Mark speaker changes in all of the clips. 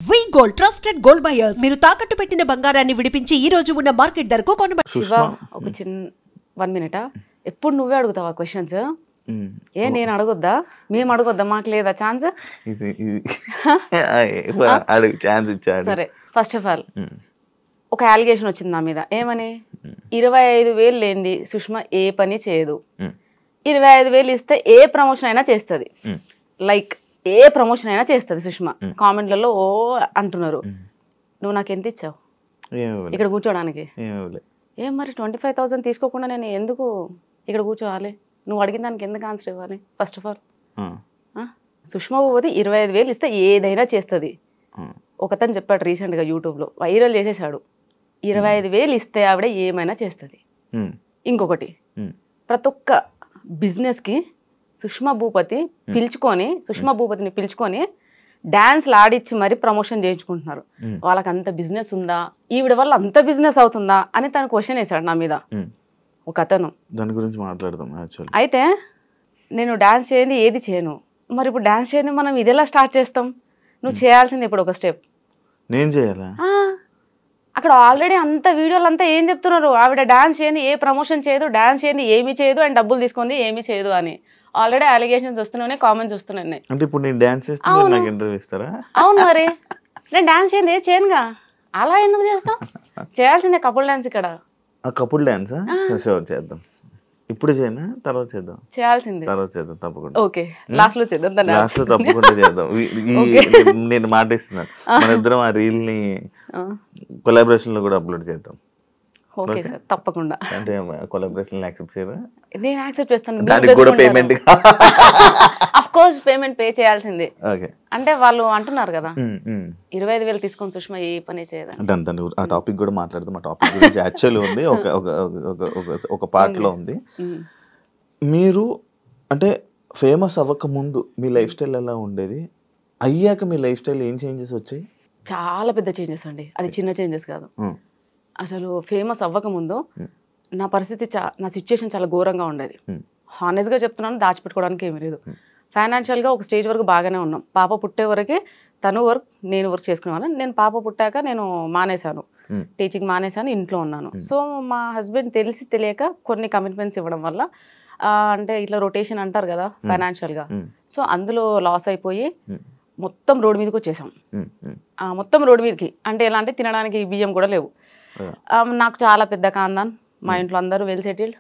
Speaker 1: వి gold trusted gold buyers మీరు తాకట్టు పెట్టిన బంగారాన్ని విడిపించి ఈ రోజు ఉన్న మార్కెట్ ధరకు కొనబడును.
Speaker 2: శివ ఒక చిన్న 1 మినిట్ ఎప్పుడు నువ్వే అడుగుతావా క్వశ్చన్స్? ఏ నేను అడగొద్దా? మేము అడగొద్దా? మాకు లేదా ఛాన్స్? సరే, ఫస్ట్ ఆఫ్ ఆల్ ఒక అలిగేషన్ వచ్చింది నా మీద. ఏమని? 25,000 లేనిది సుష్మా ఏ పని చేయదు, 25,000 ఇస్తే ఏ ప్రమోషన్ అయినా చేస్తుంది, లైక్ ఏ ప్రమోషన్ అయినా చేస్తుంది సుష్మా. కామెంట్లలో ఓ అంటున్నారు. నువ్వు నాకు ఎంత ఇచ్చావు ఇక్కడ కూర్చోడానికి? ఏం మరి 25,000 తీసుకోకుండా నేను ఎందుకు ఇక్కడ కూర్చోవాలి? నువ్వు అడిగిన దానికి ఎందుకు ఆన్సర్ ఇవ్వాలి? First of all Sushma Bhupathi 25,000 ఇస్తే ఏదైనా చేస్తుంది. ఒకతను చెప్పాడు రీసెంట్గా యూట్యూబ్లో, వైరల్ చేసేసాడు. 25,000 ఇస్తే ఆవిడ ఏమైనా చేస్తుంది. ఇంకొకటి, ప్రతి ఒక్క బిజినెస్కి సుష్మా భూపతిని పిలుచుకొని డాన్స్లు ఆడిచ్చి మరి ప్రమోషన్ చేయించుకుంటున్నారు. వాళ్ళకి అంత బిజినెస్ ఉందా, ఈవిడ వల్ల అంత బిజినెస్ అవుతుందా అని తను క్వశ్చన్ వేశాడు నా మీద ఒక అతను. దాని గురించి మాట్లాడదాం. అయితే నేను డాన్స్ చేయండి ఏది చేయను, మరి ఇప్పుడు డాన్స్ చేయండి మనం ఇది ఎలా స్టార్ట్ చేస్తాం? నువ్వు చేయాల్సింది ఇప్పుడు ఒక స్టెప్. నేను చేయాలా? అక్కడ ఆల్రెడీ అంత వీడియోలు అంతా ఏం చెప్తున్నారు, ఆవిడ డాన్స్ చేయండి ఏ ప్రమోషన్ చేయదు, డాన్స్ చేయండి ఏమీ చేయదు, అండ్ డబ్బులు తీసుకుంది ఏమీ చేయదు అని ఆల్రెడీ అలిగేషన్స్ వస్తున్నాయి, కామెంట్స్ వస్తున్నాయి. అంటే ఇప్పుడు నేను డాన్స్ చేస్తే నాకు ఇంటర్వ్యూ ఇస్తారా? అవును, మరి నేను డాన్స్ చేయండి ఏది చేయనుగా, అలా ఎందుకు చేస్తాం? చేయాల్సిందే కపుల్ డాన్స్. ఇక్కడ కపుల్ డాన్స్ చేద్దాం. ఇప్పుడు చేయనా తర్వాత చేద్దాం? చేయాల్సిందే, తర్వాత చేద్దాం తప్పకుండా. ఓకే, లాస్ట్ లో చేద్దాం. లాస్ట్ లో తప్పకుండా చేద్దాం. నేను మాట ఇస్తున్నాను, మన ఇద్దరం ఆ రీల్ ని కొలాబరేషన్ లో కూడా అప్లోడ్ చేద్దాం. ఓకే సార్, తప్పకుండా. అంటే కొలాబరేషన్ యాక్సెప్ట్ చేయరా? నేను యాక్సెప్ట్ చేస్తాను. దానికి కూడా payment of course payment pay చేయాల్సిందే. అంటే వాళ్ళు అంటున్నారు కదా 25,000 తీసుకొని సుష్మా ఏ పని చేయదా. ఆ టాపిక్ కూడా మాట్లాడదాం. ఆ టాపిక్ గురించి యాక్చువల్లీ ఉంది, ఒక పార్ట్ లో ఉంది. మీరు అంటే ఫేమస్ అవ్వక ముందు మీ లైఫ్ స్టైల్ ఎలా ఉండేది, అయ్యాక మీ లైఫ్ స్టైల్ ఏం చేంజెస్ వచ్చాయి? చాలా పెద్ద చేంజెస్ అండి, అది చిన్న చేంజెస్ కాదు. అసలు ఫేమస్ అవ్వకముందు నా పరిస్థితి నా సిచ్యుయేషన్ చాలా ఘోరంగా ఉండేది. హానెస్ట్గా చెప్తున్నాను, దాచిపెట్టుకోవడానికి ఏమీ లేదు. ఫైనాన్షియల్గా ఒక స్టేజ్ వరకు బాగానే ఉన్నాం. పాప పుట్టే వరకే తను వర్క్ నేను వర్క్ చేసుకునేవాళ్ళం. నేను పాప పుట్టాక నేను మానేశాను, టీచింగ్ మానేశాను, ఇంట్లో ఉన్నాను. సో మా హస్బెండ్ తెలిసి తెలియక కొన్ని కమిట్మెంట్స్ ఇవ్వడం వల్ల, అంటే ఇట్లా రొటేషన్ అంటారు కదా ఫైనాన్షియల్గా, సో అందులో లాస్ అయిపోయి మొత్తం రోడ్డు మీదకి వచ్చేసాం. మొత్తం రోడ్డు మీదకి అంటే ఎలా అంటే తినడానికి బియ్యం కూడా లేవు. నాకు చాలా పెద్ద కాందాన్, మా ఇంట్లో అందరూ వెల్ సెటిల్డ్.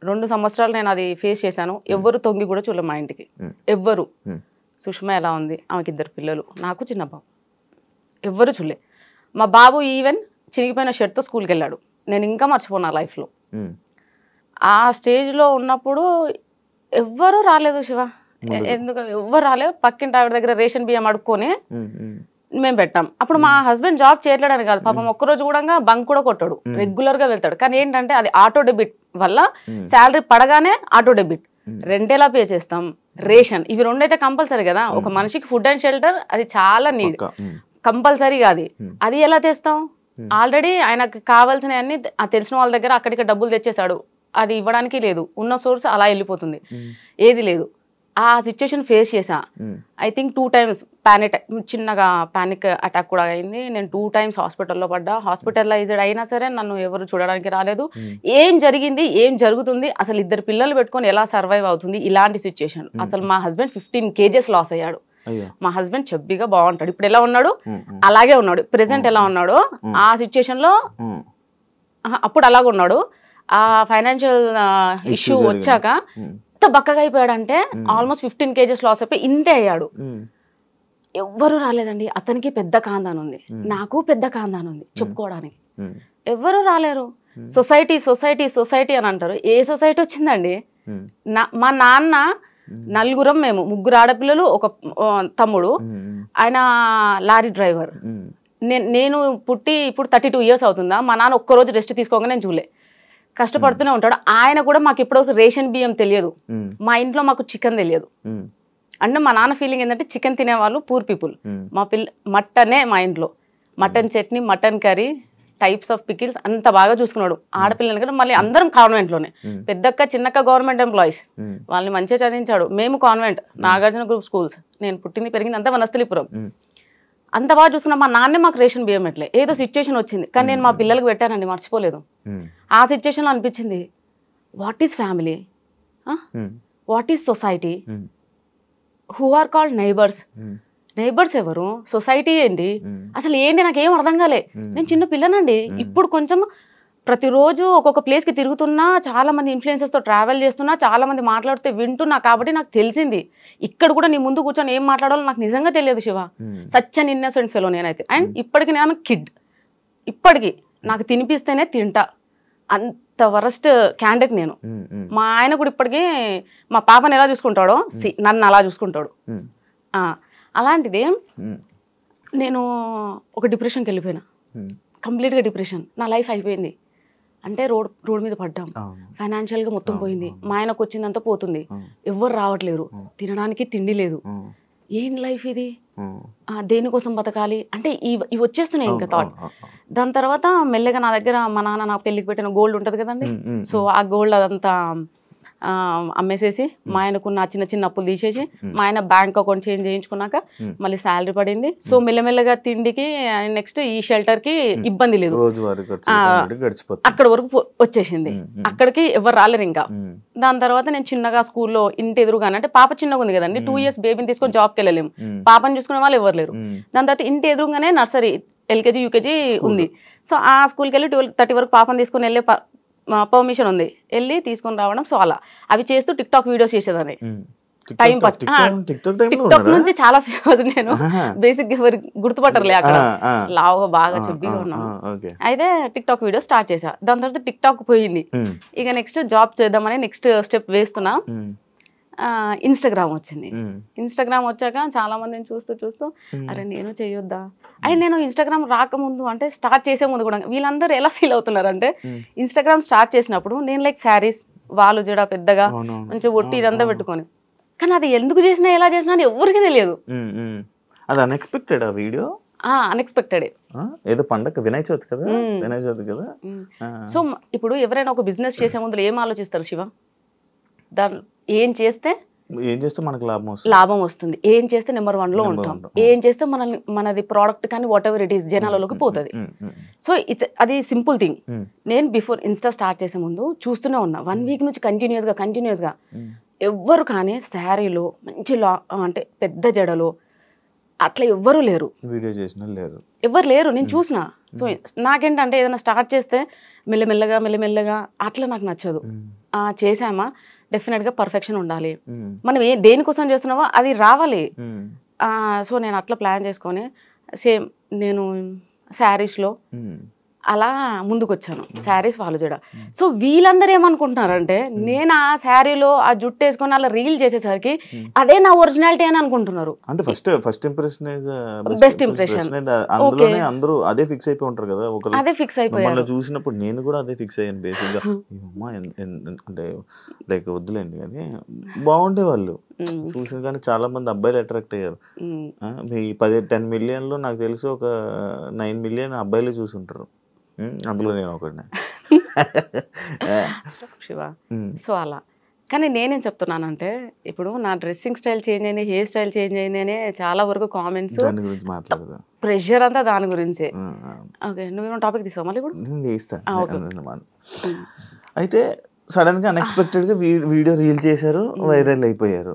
Speaker 2: 2 సంవత్సరాలు నేను అది ఫేస్ చేశాను. ఎవ్వరు తొంగి కూడా చూడలేదు మా ఇంటికి, ఎవ్వరు. సుష్మా ఎలా ఉంది, ఆమెకి 2 పిల్లలు, నాకు చిన్న బాబు, ఎవ్వరు చూడలే. మా బాబు ఈవెన్ చిరిగిపోయిన షర్ట్తో స్కూల్కి వెళ్ళాడు. నేను ఇంకా మర్చిపోనా లైఫ్లో. ఆ స్టేజ్లో ఉన్నప్పుడు ఎవ్వరూ రాలేదు శివ, ఎందుకు ఎవ్వరు రాలేదు. పక్కింటి ఆవిడ దగ్గర రేషన్ బియ్యం అడుక్కొని మేము పెట్టాం. అప్పుడు మా హస్బెండ్ జాబ్ చేయట్లేదని కాదు, పాపం ఒక్కరోజు కూడా బంక్ కూడా కొట్టాడు, రెగ్యులర్ గా వెళ్తాడు. కానీ ఏంటంటే అది ఆటో డెబిట్ వల్ల శాలరీ పడగానే ఆటో డెబిట్, రెంట్ ఎలా పే చేస్తాం, రేషన్, ఇవి 2 అయితే కంపల్సరీ కదా. ఒక మనిషికి ఫుడ్ అండ్ షెల్టర్ అది చాలా నీడ్, కంపల్సరీగా అది ఎలా తెస్తాం? ఆల్రెడీ ఆయనకు కావాల్సినవన్నీ తెలిసిన వాళ్ళ దగ్గర అక్కడికి డబ్బులు తెచ్చేసాడు, అది ఇవ్వడానికి లేదు. ఉన్న సోర్స్ అలా వెళ్ళిపోతుంది, ఏది లేదు. ఆ సిచ్యుయేషన్ ఫేస్ చేసా. ఐ థింక్ 2 times చిన్నగా పానిక్ అటాక్ కూడా అయింది. నేను 2 times హాస్పిటల్లో పడ్డా. హాస్పిటలైజ్డ్ అయినా సరే నన్ను ఎవరు చూడడానికి రాలేదు. ఏం జరిగింది, ఏం జరుగుతుంది, అసలు 2 పిల్లలు పెట్టుకొని ఎలా సర్వైవ్ అవుతుంది, ఇలాంటి సిచ్యుయేషన్. అసలు మా హస్బెండ్ 15 kgs లాస్ అయ్యాడు. మా హస్బెండ్ చెబ్బిగా బాగుంటాడు, ఇప్పుడు ఎలా ఉన్నాడు అలాగే ఉన్నాడు. ప్రెసెంట్ ఎలా ఉన్నాడో ఆ సిచ్యుయేషన్ లో అప్పుడు అలాగే ఉన్నాడు. ఆ ఫైనాన్షియల్ ఇష్యూ వచ్చాక బక్కగా అయిపోయాడంటే ఆల్మోస్ట్ 15 kgs లాస్ అయిపోయి ఇంతే అయ్యాడు. ఎవ్వరూ రాలేదండి. అతనికి పెద్ద కాందాన్ ఉంది, నాకు పెద్ద కాందాన్ ఉంది, చెప్పుకోవడానికి ఎవ్వరూ రాలేరు. సొసైటీ సొసైటీ సొసైటీ అని అంటారు. ఏ సొసైటీ వచ్చిందండి? మా నాన్న నలుగురం, మేము 3 ఆడపిల్లలు, ఒక తమ్ముడు, ఆయన లారీ డ్రైవర్. నేను పుట్టి ఇప్పుడు 32 years అవుతుందా? మా నాన్న ఒక్కరోజు రెస్ట్ తీసుకోగా నేను చూలే, కష్టపడుతూనే ఉంటాడు. ఆయన కూడా మాకు ఇప్పటివరకు రేషన్ బియ్యం తెలియదు, మా ఇంట్లో మాకు చికెన్ తెలియదు. అంటే మా నాన్న ఫీలింగ్ ఏంటంటే చికెన్ తినేవాళ్ళు పూర్ పీపుల్. మా మటనే మా ఇంట్లో, mutton chutney, mutton curry, types of pickles అంత బాగా చూసుకున్నాడు. ఆడపిల్లలు కూడా మళ్ళీ అందరం కాన్వెంట్లోనే, పెద్దక్క చిన్నక్క గవర్నమెంట్ ఎంప్లాయీస్, వాళ్ళని మంచిగా చదివించాడు. మేము కాన్వెంట్, నాగార్జున గ్రూప్ స్కూల్స్. నేను పుట్టింది పెరిగింది అంతా వనస్థలిపురం. అంత బాగా చూసుకున్నా మా నాన్నే మాకు రేషన్ బియ్యం ఎట్లే ఏదో సిచ్యువేషన్ వచ్చింది కానీ నేను మా పిల్లలకి పెట్టానండి మర్చిపోలేదు. ఆ సిచ్యువేషన్లో అనిపించింది what is family, what is society, who are called neighbours, neighbours ఎవరు, సొసైటీ ఏంటి, అసలు ఏంటి నాకేం అర్థం కాలే. నేను చిన్న పిల్లనండి. ఇప్పుడు కొంచెం ప్రతిరోజు ఒక్కొక్క ప్లేస్కి తిరుగుతున్నా, చాలా మంది ఇన్ఫ్లుయెన్సర్స్తో ట్రావెల్ చేస్తున్నా, చాలా మంది మాట్లాడితే వింటున్నా కాబట్టి నాకు తెలిసింది. ఇక్కడ కూడా నీ ముందు కూర్చొని ఏం మాట్లాడాలో నాకు నిజంగా తెలియదు Shiva. Such an innocent fellow నేనైతే. అండ్ ఇప్పటికి నేను కిడ్, ఇప్పటికి నాకు తినిపిస్తేనే తింటా, అంత వరస్ట్ క్యాండిడేట్ నేను. మా ఆయన కూడా ఇప్పటికీ మా పాపని ఎలా చూసుకుంటాడో నన్ను అలా చూసుకుంటాడు. అలాంటిది నేను ఒక డిప్రెషన్కి వెళ్ళిపోయినా, కంప్లీట్గా డిప్రెషన్. నా లైఫ్ అయిపోయింది. అంటే రోడ్ మీద పడ్డాం, ఫైనాన్షియల్గా మొత్తం పోయింది. మా ఆయనకు వచ్చిందంతా పోతుంది, ఎవ్వరు రావట్లేరు, తినడానికి తిండి లేదు. ఏం లైఫ్ ఇది, దేనికోసం బతకాలి అంటే ఇవి వచ్చేస్తున్నాయి ఇంకా థాట్. దాని తర్వాత మెల్లగా నా దగ్గర మా నాన్న నాకు పెళ్ళికి పెట్టిన గోల్డ్ ఉంటుంది కదండి, సో ఆ గోల్డ్ అదంతా అమ్మేసేసి మా ఆయనకున్న చిన్న చిన్న అప్పులు తీసేసి మా ఆయన బ్యాంక్ అకౌంట్ చేంజ్ చేయించుకున్నాక మళ్ళీ శాలరీ పడింది. సో మెల్లమెల్లగా తిండికి నెక్స్ట్ ఈ షెల్టర్ కి ఇబ్బంది లేదు, అక్కడ వరకు వచ్చేసింది. అక్కడికి ఎవరు రాలేరు ఇంకా. దాని తర్వాత నేను చిన్నగా స్కూల్లో ఇంటి ఎదురుగానే, అంటే పాప చిన్నగా ఉంది కదండి, 2 years బేబీని తీసుకొని జాబ్కి వెళ్ళలేము, పాపని చూసుకునే వాళ్ళు ఎవరు లేరు. దాని తర్వాత ఇంటి ఎదురుగానే నర్సరీ, LKG UKG ఉంది. సో ఆ స్కూల్కి వెళ్ళి 12:30 వరకు పాపని తీసుకొని వెళ్ళే పర్మిషన్ ఉంది, వెళ్ళి తీసుకొని రావడం. సో అలా అవి చేస్తూ టిక్టాక్ వీడియోస్ చేసేదాన్ని టైం పాస్. టిక్టాక్ నుంచి చాలా ఫేమస్ నేను, బేసిక్ ఎవరు గుర్తుపట్టరులే, అక్కడ లావుగా బాగా చెబ్బిగా ఉన్నాను. అయితే టిక్టాక్ వీడియో స్టార్ట్ చేసా. దాని తర్వాత టిక్టాక్ పోయింది. ఇక నెక్స్ట్ జాబ్ చేద్దామని నెక్స్ట్ స్టెప్ వేస్తున్నా. ఇన్స్టాగ్రామ్ వచ్చింది. ఇన్స్టాగ్రామ్ వచ్చాక చాలా మందిని చూస్తూ అరే నేను చేయొద్దా అని, నేను ఇన్స్టాగ్రామ్ రాకముందు అంటే స్టార్ట్ చేసే ముందు కూడా వీళ్ళందరూ ఎలా ఫీల్ అవుతున్నారు అంటే, ఇన్స్టాగ్రామ్ స్టార్ట్ చేసినప్పుడు నేను లైక్ శారీస్, వాళ్ళు జడ పెద్దగా మంచిగా ఒట్టి ఇదంతా పెట్టుకొని, కానీ అది ఎందుకు చేసినా ఎలా చేసినా అని ఎవరికి తెలియదు.
Speaker 3: అది అన్ఎక్స్పెక్టెడ్ ఆ వీడియో,
Speaker 2: అన్ఎక్స్పెక్టెడ్.
Speaker 3: ఏదో పండగ వినాయక చవితి కదా, వినాయక చవితి కదా.
Speaker 2: సో ఇప్పుడు ఎవరైనా ఒక బిజినెస్ చేసే ముందు ఏం ఆలోచిస్తారు శివ? దాని ఏం చేస్తే
Speaker 3: మనకు
Speaker 2: లాభం వస్తుంది, ఏం చేస్తే నెంబర్ 1 లో ఉంటాం, ఏం చేస్తే మనది ప్రోడక్ట్ కానీ వాట్ ఎవర్ ఇట్ ఈస్ జనాలలోకి పోతుంది. సో అది సింపుల్ థింగ్. నేను బిఫోర్ ఇన్స్టా స్టార్ట్ చేసే ముందు చూస్తూనే ఉన్నా, 1 week నుంచి కంటిన్యూస్గా ఎవ్వరు కానీ శారీలో మంచి అంటే పెద్ద జడలో అట్లా ఎవ్వరూ లేరు, ఎవ్వరు లేరు. నేను చూసిన. సో నాకేంటంటే ఏదైనా స్టార్ట్ చేస్తే మెల్లమెల్లగా అట్లా నాకు నచ్చదు. చేసామా డెఫినెట్గా పర్ఫెక్షన్ ఉండాలి, మనం దేనికోసం చేస్తున్నామో అది రావాలి. సో నేను అట్లా ప్లాన్ చేసుకొని సేమ్ నేను శారీస్లో అలా ముందుకు వచ్చాను, శారీస్ వాళ్ళు చూడ. సో వీళ్ళందరూ ఏమనుకుంటున్నారంటే, నేను ఆ శారీలో ఆ జుట్టు వేసుకొని అలా రీల్ చేసేసరికి అదే నా ఒరిజినాలిటీ అని అనుకుంటున్నారు.
Speaker 3: అంటే ఫస్ట్ ఇంప్రెషన్
Speaker 2: బెస్ట్ ఇంప్రెషన్,
Speaker 3: అందరూ అదే ఫిక్స్ అయిపోయి ఉంటారు కదా.
Speaker 2: అదే ఫిక్స్ అయిపోయారు.
Speaker 3: చూసినప్పుడు నేను కూడా అదే ఫిక్స్ అయ్యాను బేసిక్గా. అంటే లైక్ వద్దులేండి కానీ బాగుండే వాళ్ళు చూసిన, కానీ చాలా మంది అబ్బాయిలు అట్రాక్ట్ అయ్యారు. మీ 10 million నాకు తెలిసి ఒక 9 million అబ్బాయిలు చూసుంటారు, అందులో నేను ఒకటి
Speaker 2: శివ. సో అలా. కానీ నేనేం చెప్తున్నానంటే, ఇప్పుడు నా డ్రెస్సింగ్ స్టైల్ చేంజ్ అయింది, హెయిర్ స్టైల్ చేంజ్ అయింది అనే చాలా వరకు కామెంట్స్, ప్రెషర్ అంతా దాని గురించే. ఓకే, నువ్వేమో టాపిక్ తీసావు మళ్ళీ ఇప్పుడు.
Speaker 3: అయితే సడన్ గా అన్ఎక్స్పెక్టెడ్ గా వీడియో రీల్ చేశారు, వైరల్ అయిపోయారు.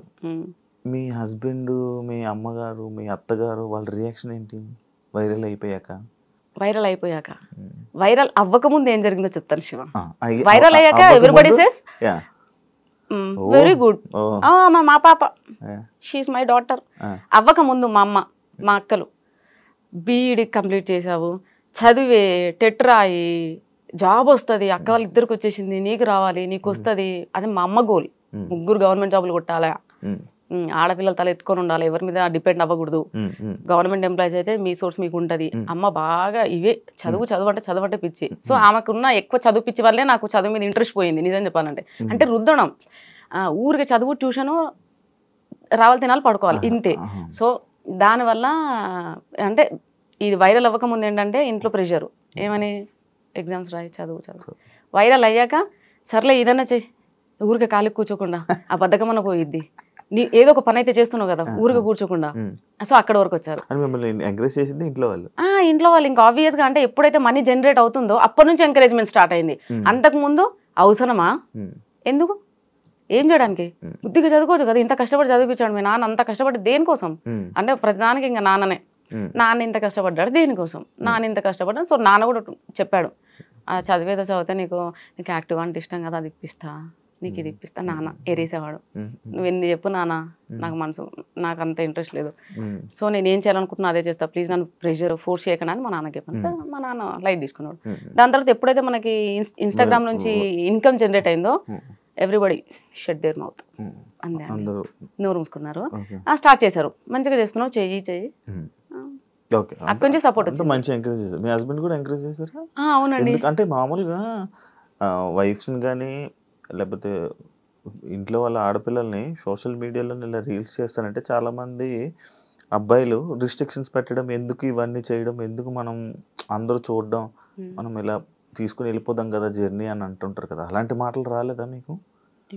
Speaker 3: మీ హస్బెండ్, మీ అమ్మగారు, మీ అత్తగారు వాళ్ళ రియాక్షన్ ఏంటి వైరల్ అయిపోయాక?
Speaker 2: వైరల్ అవ్వకముందు ఏం జరిగిందో చెప్తాను శివ. వైరల్ అయ్యాక ఎవ్రీబడి సేస్ వెరీ గుడ్, మా పాప షీఈస్ మై డాటర్. అవ్వకముందు మా అమ్మ, మా అక్కలు బీఈడి కంప్లీట్ చేసావు, చదివే, టెట్ రాయి, జాబ్ వస్తుంది, అక్క వాళ్ళ ఇద్దరికి వచ్చేసింది, నీకు రావాలి, నీకు వస్తుంది. అది మా అమ్మ గోల్. 3 గవర్నమెంట్ జాబులు కొట్టాలా, ఆడపిల్లలు తల ఎత్తుకొని ఉండాలి, ఎవరి మీద డిపెండ్ అవ్వకూడదు, గవర్నమెంట్ ఎంప్లాయీస్ అయితే మీ సోర్స్ మీకు ఉంటుంది. అమ్మ బాగా ఇవే చదువు అంటే పిచ్చి. సో ఆమెకున్న ఎక్కువ చదువు పిచ్చి వల్లే నాకు చదువు మీద ఇంట్రెస్ట్ పోయింది నిజం చెప్పాలంటే. అంటే రుద్దడం, ఊరికి చదువు, ట్యూషను, రావాలి, తినాలి, పడుకోవాలి, ఇంతే. సో దానివల్ల అంటే ఇది వైరల్ అవ్వకముందు ఏంటంటే ఇంట్లో ప్రెషరు, ఏమని ఎగ్జామ్స్ రాయి, చదువు. వైరల్ అయ్యాక సర్లే ఏదన్నా చెయ్యి, ఊరికే ఖాళీ కూర్చోకుండా ఆ బద్ధకమన్న పోయిద్ది, ఏదో ఒక పని అయితే చేస్తున్నావు కదా ఊరిగా కూర్చోకుండా. సో అక్కడ వరకు వచ్చారు. ఇంట్లో వాళ్ళు ఇంకా ఆబ్వియస్ గా అంటే ఎప్పుడైతే మనీ జనరేట్ అవుతుందో అప్పటి నుంచి ఎంకరేజ్మెంట్ స్టార్ట్ అయింది. అంతకు ముందు అవసరమా, ఎందుకు, ఏం చేయడానికి, బుద్ధిగా చదువుకోవచ్చు కదా, ఇంత కష్టపడి చదివించాడు మీ నాన్న, అంత కష్టపడి దేనికోసం అంటే ప్రతిదానికి ఇంకా నాన్ననే, నాన్న ఇంత కష్టపడ్డాడు దేనికోసం, నాన్న ఇంత కష్టపడ్డాడు. సో నాన్న కూడా చెప్పాడు, చదివేదో చదివితే నీకు యాక్టివ్ అంటే ఇష్టం కదా, అది ఇప్పిస్తా, నీకు ఇది ఇప్పిస్తా. నాన్న ఎరేసేవాడు, నువ్వు ఎన్ని చెప్పు నాన్న, నాకు అంత ఇంట్రెస్ట్ లేదు, సో నేను ఏం చేయాలనుకుంటున్నా అదే చేస్తా, ప్లీజ్ నన్ను ప్రెషర్ ఫోర్స్ చేయకుండా అని మా నాన్నకి చెప్పాను. సార్ మా నాన్న లైట్ తీసుకున్నాడు. దాని తర్వాత ఎప్పుడైతే మనకి ఇన్స్టాగ్రామ్ నుంచి ఇన్కమ్ జనరేట్ అయిందో ఎవ్రీబడి షట్ దేర్ మౌత్, అంతే, నోరు మూసుకున్నారు. స్టార్ట్ చేశారు, మంచిగా చేస్తున్నావు, చెయ్యి అక్కడి నుంచి సపోర్ట్ వచ్చింది.
Speaker 3: మంచి ఎంకరేజ్ చేశారు. మీ హస్బెండ్ కూడా ఎంకరేజ్ చేశారు?
Speaker 2: అవునండి.
Speaker 3: అంటే మామూలుగా వైఫ్స్ని కానీ లేకపోతే ఇంట్లో వాళ్ళ ఆడపిల్లల్ని సోషల్ మీడియాలో ఇలా రీల్స్ చేస్తారంటే చాలామంది అబ్బాయిలు రిస్ట్రిక్షన్స్ పెట్టడం, ఎందుకు ఇవన్నీ చేయడం, ఎందుకు మనం అందరూ చూడడం, మనం ఇలా తీసుకుని వెళ్ళిపోదాం కదా జర్నీ అని అంటుంటారు కదా, అలాంటి మాటలు రాలేదా మీకు?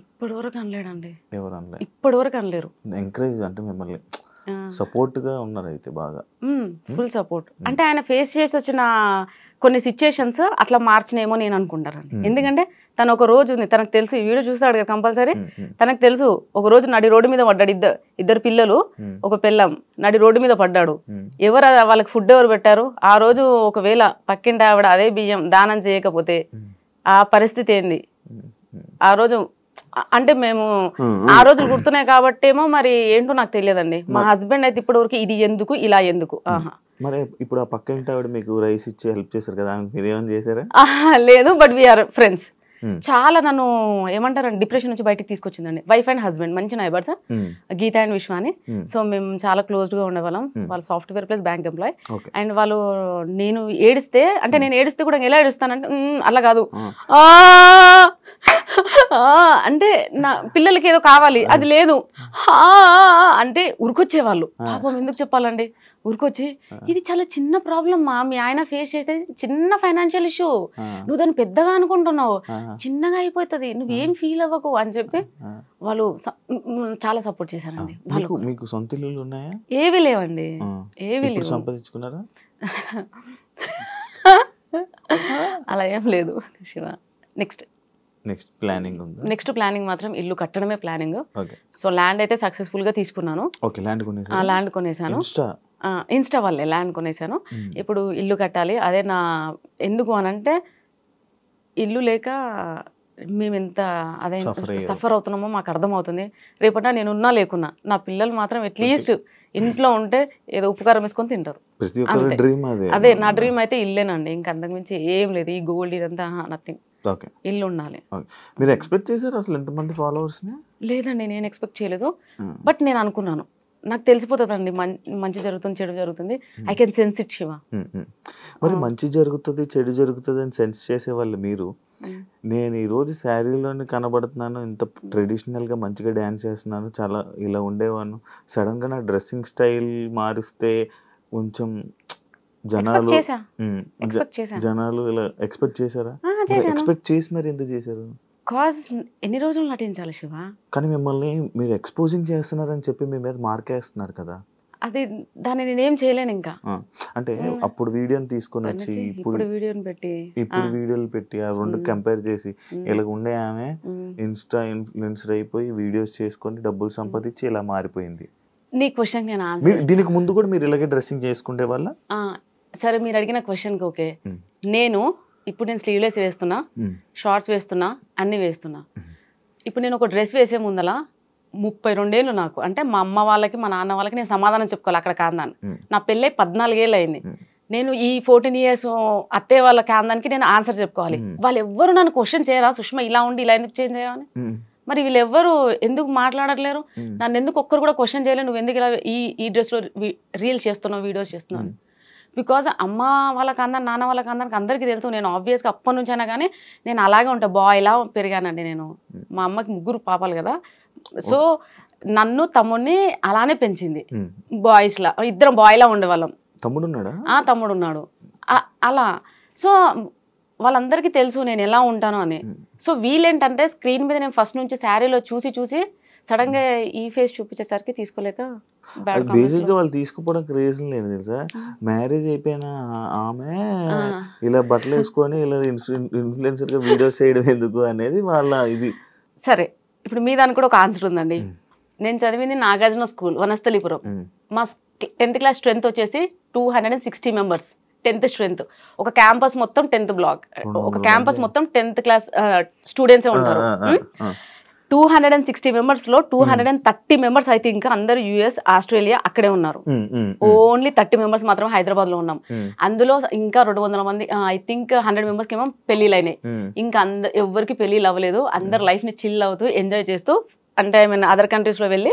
Speaker 2: ఇప్పటి వరకు అనలేడండి.
Speaker 3: ఎవరు అనలేదు?
Speaker 2: ఇప్పటి వరకు అనలేరు.
Speaker 3: ఎంకరేజ్ అంటే మిమ్మల్ని సపోర్ట్ గా ఉన్నారు అయితే బాగా,
Speaker 2: ఫుల్ సపోర్ట్. అంటే ఆయన ఫేస్ చేసి వచ్చిన కొన్ని సిచ్యుయేషన్స్ అట్లా మార్చినేమో నేను అనుకుంటానండి. ఎందుకంటే తను ఒక రోజు ఉంది, తనకు తెలుసు, ఈ వీడియో చూస్తాడు కదా కంపల్సరీ, తనకు తెలుసు ఒక రోజు నడి రోడ్డు మీద పడ్డాడు, ఇద్దరు పిల్లలు ఒక పిల్లం నడి రోడ్డు మీద పడ్డాడు. ఎవరు వాళ్ళకి ఫుడ్ ఎవరు పెట్టారు ఆ రోజు? ఒకవేళ పక్కింటి ఆవిడ అదే బియ్యం దానం చేయకపోతే ఆ పరిస్థితి ఏంది ఆ రోజు? అంటే మేము ఆ రోజులు గుర్తున్నాయి కాబట్టి ఏమో మరి ఏంటో నాకు తెలియదండి. మా హస్బెండ్ అయితే ఇప్పటి వరకు ఇది ఎందుకు, ఇలా ఎందుకు.
Speaker 3: మరి ఇప్పుడు ఆ పక్కింటి ఆవిడ మీకు రైస్ ఇచ్చి హెల్ప్ చేశారు కదా, మీరు ఏమైనా చేశారా?
Speaker 2: లేదు, బట్ వీఆర్ ఫ్రెండ్స్. చాలా నన్ను ఏమంటారండి డిప్రెషన్ నుంచి బయటకు తీసుకొచ్చిందండి. వైఫ్ అండ్ హస్బెండ్ మంచి నైబర్స్, గీత అండ్ విశ్వ అని. సో మేము చాలా క్లోజ్డ్ గా ఉండేవాళ్ళం. వాళ్ళు software plus bank employee. And వాళ్ళు నేను ఏడిస్తే, అంటే నేను ఏడిస్తే కూడా ఎలా ఏడుస్తానంటే అలా కాదు, అంటే నా పిల్లలకి ఏదో కావాలి అది లేదు అంటే ఉరికొచ్చేవాళ్ళు. పాపం ఎందుకు చెప్పాలండి, ఊరికొచ్చి ఇది చాలా చిన్న ప్రాబ్లం మా, మీ ఆయన ఫేస్ అయితే చిన్న ఫైనాన్షియల్ ఇష్యూ, నువ్వు దాన్ని పెద్దగా అనుకుంటున్నావు, చిన్నగా అయిపోతుంది, నువ్వేం ఫీల్ అవ్వకు అని చెప్పి వాళ్ళు చాలా సపోర్ట్ చేశారండి.
Speaker 3: వాళ్ళు మీకు సొంత ఇల్లులు ఉన్నాయా?
Speaker 2: ఏవి లేవండి, ఏవి లేవు.
Speaker 3: సంపాదించుకున్నారా?
Speaker 2: అలా ఏం లేదు శివ. నెక్స్ట్ ప్లానింగ్ మాత్రం ఇల్లు కట్టడమే ప్లానింగ్. సో ల్యాండ్ అయితే సక్సెస్ఫుల్ గా తీసుకున్నాను. ల్యాండ్ కొనేసాను, ఇన్స్టా వల్లే ల్యాండ్ కొనేసాను. ఇప్పుడు ఇల్లు కట్టాలి. అదే నా ఎందుకు అనంటే ఇల్లు లేక మేము ఎంత అదే సఫర్ అవుతున్నామో మాకు అర్థమవుతుంది. రేపట నేను ఉన్నా లేకున్నా నా పిల్లలు మాత్రం అట్లీస్ట్ ఇంట్లో ఉంటే ఏదో ఉపకారం వేసుకొని తింటారు. అదే నా డ్రీమ్ అయితే ఇల్లేనండి, ఇంకా అంతకుమించి ఏం లేదు. ఈ గోల్డ్ ఇదంతా నథింగ్, ఇల్లు ఉండాలి.
Speaker 3: మీరు ఎక్స్పెక్ట్ చేశారు అసలు ఎంతమంది ఫాలోవర్స్?
Speaker 2: లేదండి, నేను ఎక్స్పెక్ట్ చేయలేదు. బట్ నేను అనుకున్నాను నాకు తెలిసిపోతుందండి మంచి జరుగుతుంది చెడు జరుగుతుంది, I can sense it Shiva.
Speaker 3: మరి మంచి జరుగుతుంది చెడు జరుగుతుంది అని సెన్స్ చేసేవాళ్ళు మీరు. నేను ఈరోజు శారీలోనే కనబడుతున్నాను, ఇంత ట్రెడిషనల్గా మంచిగా డ్యాన్స్ చేస్తున్నాను, చాలా ఇలా ఉండేవాను, సడన్గా నా డ్రెస్సింగ్ స్టైల్ మారిస్తే కొంచెం జనాలు ఇలా ఎక్స్పెక్ట్ చేశారా? ఎక్స్పెక్ట్ చేసి మరి ఎందుకు చేశారు?
Speaker 2: కాజ్ ఎన్ని రోజులు నటించాలి శివ?
Speaker 3: కానీ మిమ్మల్ని మీరు ఎక్స్పోజింగ్ చేస్తున్నారని చెప్పి మీ మీద మార్కేస్తున్నారు కదా,
Speaker 2: అది దాన్ని నేనేం చేయలేను ఇంకా.
Speaker 3: అంటే అప్పుడు వీడియోని తీసుకొని వచ్చి ఇప్పుడు వీడియోలు పెట్టి ఆ రెండు కంపేర్ చేసి ఇలా ఉండే ఆమె ఇన్స్టా ఇన్ఫ్లుయెన్సర్ అయిపోయి వీడియోస్ చేసుకొని డబ్బులు సంపాదించి ఇలా మారిపోయింది.
Speaker 2: నీ క్వశ్చన్ నేను ఆన్సర్.
Speaker 3: దీనికి ముందు కూడా మీరు ఇలాగే డ్రెస్సింగ్ చేసుకుంటే వాళ్ళ?
Speaker 2: సరే మీరు అడిగిన క్వశ్చన్కి ఓకే. ఇప్పుడు నేను స్లీవ్లెస్ వేస్తున్నా, షార్ట్స్ వేస్తున్నా, అన్ని వేస్తున్నా. ఇప్పుడు నేను ఒక డ్రెస్ వేసే ముందల 32 ఏళ్ళు నాకు, అంటే మా అమ్మ వాళ్ళకి మా నాన్న వాళ్ళకి నేను సమాధానం చెప్పుకోవాలి అక్కడ కాందాన్ని. నా పెళ్ళై 14 ఏళ్ళు అయింది. నేను ఈ 14 ఇయర్స్ అత్తయ్య వాళ్ళ కాందానికి నేను ఆన్సర్ చెప్పుకోవాలి. వాళ్ళు ఎవ్వరు నన్ను క్వశ్చన్ చేయరా, సుష్మా ఇలా ఉండి ఇలా ఎందుకు చేంజ్ చేయాలని? మరి వీళ్ళెవ్వరు ఎందుకు మాట్లాడట్లేరు? నన్ను ఎందుకు ఒక్కరు కూడా క్వశ్చన్ చేయలేదు, నువ్వు ఎందుకు ఇలా ఈ డ్రెస్లో రీల్స్ చేస్తున్నావు, వీడియోస్ చేస్తున్నావు? బికాజ్ అమ్మ వాళ్ళకి అందరు నాన్న వాళ్ళకి అందరికి అందరికీ తెలుసు. నేను ఆబ్వియస్గా అప్పటి నుంచి అయినా కానీ నేను అలాగే ఉంటా, బాయ్లా పెరిగానండి నేను. మా అమ్మకి 3 పాపాలు కదా, సో నన్ను తమ్ముడిని అలానే పెంచింది. బాయ్స్లా ఇద్దరం బాయ్లా ఉండేవాళ్ళం. తమ్ముడు ఉన్నాడు అలా. సో వాళ్ళందరికీ తెలుసు నేను ఎలా ఉంటాను అని. సో వీళ్ళేంటంటే స్క్రీన్ మీద నేను ఫస్ట్ నుంచి శారీలో చూసి సడన్ గా ఈ ఫేస్ చూపించేసరికి తీసుకోలేక
Speaker 3: అది బేసిక్ గా వాళ్ళు తీసుకుపోవడానికి రీజన్ లేదు తెలుసా, మ్యారేజ్ అయిపోయిన ఆమె ఇలా బట్టలు వేసుకొని ఇలా ఇన్ఫ్లుయెన్సర్ గా వీడియోస్ చేయడం ఎందుకు అనేది వాళ్ళ ఇది.
Speaker 2: సరే ఇప్పుడు మీ దానికి కూడా ఒక ఆన్సర్ ఉందండి. నేను చదివింది నాగార్జున స్కూల్ వనస్థలిపురం. మా 10th క్లాస్ స్ట్రెంత్ వచ్చేసి 260 మెంబర్స్ 10th స్ట్రెంత్. ఒక క్యాంపస్ మొత్తం 10th బ్లాక్, ఒక క్యాంపస్ మొత్తం 10th క్లాస్ స్టూడెంట్సే ఉంటారు. 260 మెంబర్స్ లో 230 మెంబర్స్ అయితే ఇంకా అందరూ యుఎస్ ఆస్ట్రేలియా అక్కడే ఉన్నారు. ఓన్లీ 30 మెంబర్స్ మాత్రం హైదరాబాద్ లో ఉన్నాం. అందులో ఇంకా 200 మంది ఐ థింక్ 100 మెంబర్స్ కి ఏమో పెళ్లిళ్ళు అయినాయి. ఇంకా ఎవరికి పెళ్లిళ్ళు అవ్వలేదు. అందరు లైఫ్ ని చిల్ అవుతూ ఎంజాయ్ చేస్తూ అంటే ఐ మీన్ అదర్ కంట్రీస్ లో వెళ్ళి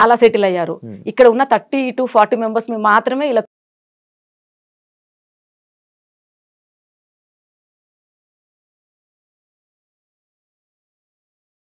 Speaker 2: అలా సెటిల్ అయ్యారు. ఇక్కడ ఉన్న 30 to 40 మెంబర్స్ మాత్రమే ఇలా